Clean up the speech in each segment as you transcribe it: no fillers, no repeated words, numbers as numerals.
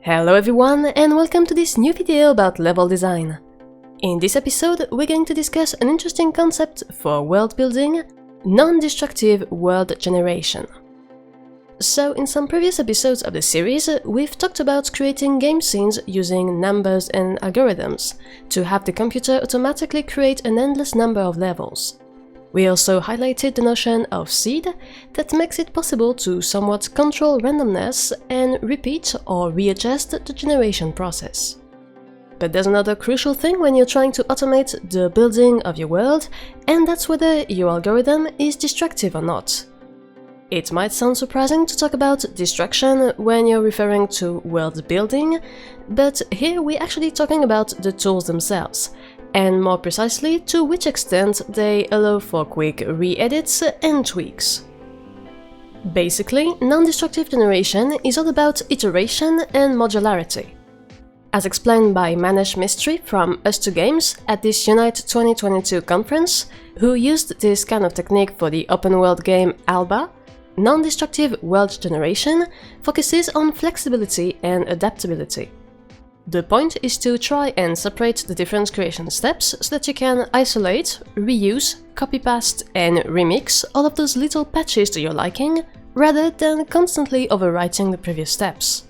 Hello everyone and welcome to this new video about level design. In this episode we're going to discuss an interesting concept for world building, non-destructive world generation. So in some previous episodes of the series we've talked about creating game scenes using numbers and algorithms to have the computer automatically create an endless number of levels. We also highlighted the notion of seed that makes it possible to somewhat control randomness and repeat or readjust the generation process. But there's another crucial thing when you're trying to automate the building of your world, and that's whether your algorithm is destructive or not. It might sound surprising to talk about destruction when you're referring to world building, but here we're actually talking about the tools themselves, and more precisely to which extent they allow for quick re-edits and tweaks. Basically, non-destructive generation is all about iteration and modularity. As explained by Manesh Mistry from Us2Games at this Unite 2022 conference, who used this kind of technique for the open world game Alba, non-destructive world generation focuses on flexibility and adaptability. The point is to try and separate the different creation steps so that you can isolate, reuse, copy-paste and remix all of those little patches to your liking, rather than constantly overwriting the previous steps.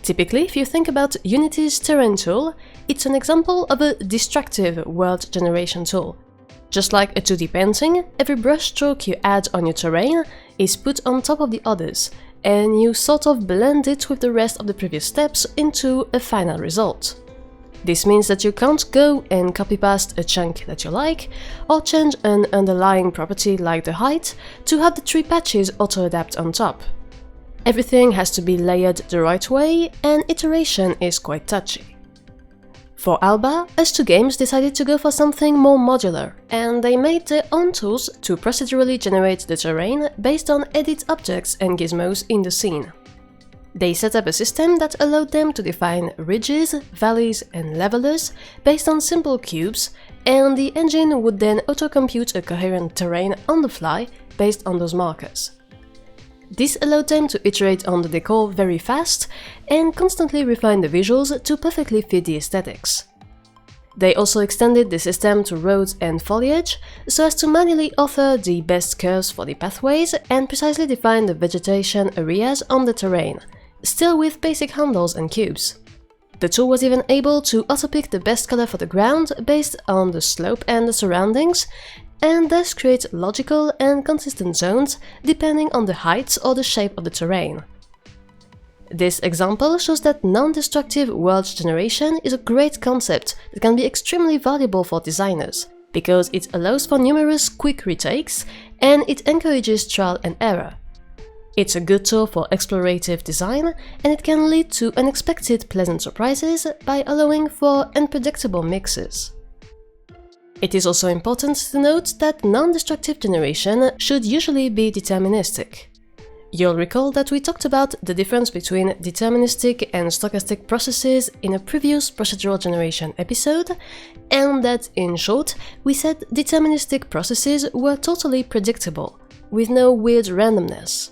Typically, if you think about Unity's terrain tool, it's an example of a destructive world generation tool. Just like a 2D painting, every brushstroke you add on your terrain is put on top of the others, and you sort of blend it with the rest of the previous steps into a final result. This means that you can't go and copy-paste a chunk that you like, or change an underlying property like the height to have the tree patches auto-adapt on top. Everything has to be layered the right way, and iteration is quite touchy. For Alba, Us2Games decided to go for something more modular, and they made their own tools to procedurally generate the terrain based on edit objects and gizmos in the scene. They set up a system that allowed them to define ridges, valleys and levelers based on simple cubes, and the engine would then auto-compute a coherent terrain on the fly based on those markers. This allowed them to iterate on the decor very fast and constantly refine the visuals to perfectly fit the aesthetics. They also extended the system to roads and foliage so as to manually author the best curves for the pathways and precisely define the vegetation areas on the terrain, still with basic handles and cubes. The tool was even able to auto-pick the best color for the ground based on the slope and the surroundings, and thus create logical and consistent zones depending on the height or the shape of the terrain. This example shows that non-destructive world generation is a great concept that can be extremely valuable for designers, because it allows for numerous quick retakes and it encourages trial and error. It's a good tool for explorative design, and it can lead to unexpected pleasant surprises by allowing for unpredictable mixes. It is also important to note that non-destructive generation should usually be deterministic. You'll recall that we talked about the difference between deterministic and stochastic processes in a previous procedural generation episode, and that, in short, we said deterministic processes were totally predictable, with no weird randomness.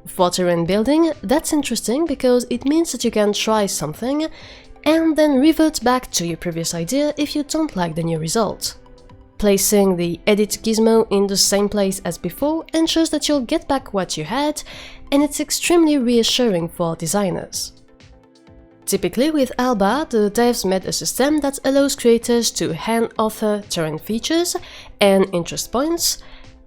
For terrain building, that's interesting because it means that you can try something and then revert back to your previous idea if you don't like the new result. Placing the edit gizmo in the same place as before ensures that you'll get back what you had, and it's extremely reassuring for designers. Typically with Alba, the devs made a system that allows creators to hand-author terrain features and interest points,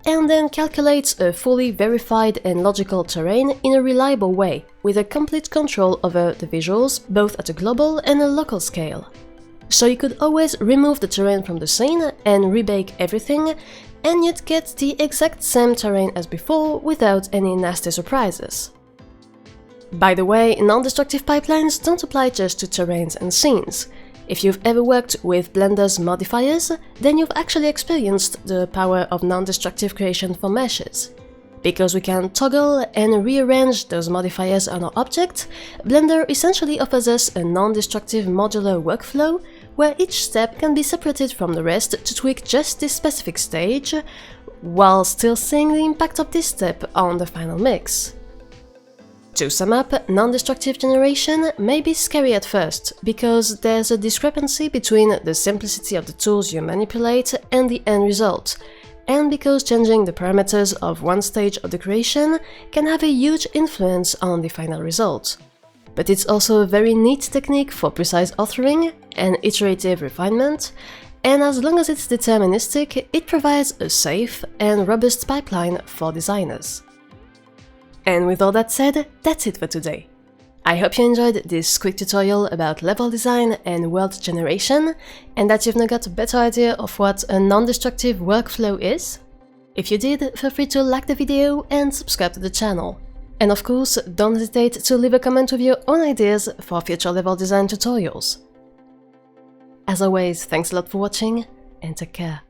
and then calculates a fully verified and logical terrain in a reliable way, with a complete control over the visuals both at a global and a local scale. So you could always remove the terrain from the scene and rebake everything, and you'd get the exact same terrain as before without any nasty surprises. By the way, non-destructive pipelines don't apply just to terrains and scenes. If you've ever worked with Blender's modifiers, then you've actually experienced the power of non-destructive creation for meshes. Because we can toggle and rearrange those modifiers on our object, Blender essentially offers us a non-destructive modular workflow where each step can be separated from the rest to tweak just this specific stage, while still seeing the impact of this step on the final mix. To sum up, non-destructive generation may be scary at first, because there's a discrepancy between the simplicity of the tools you manipulate and the end result, and because changing the parameters of one stage of the creation can have a huge influence on the final result. But it's also a very neat technique for precise authoring and iterative refinement, and as long as it's deterministic, it provides a safe and robust pipeline for designers. And with all that said, that's it for today. I hope you enjoyed this quick tutorial about level design and world generation, and that you've now got a better idea of what a non-destructive workflow is. If you did, feel free to like the video and subscribe to the channel. And of course, don't hesitate to leave a comment with your own ideas for future level design tutorials. As always, thanks a lot for watching, and take care.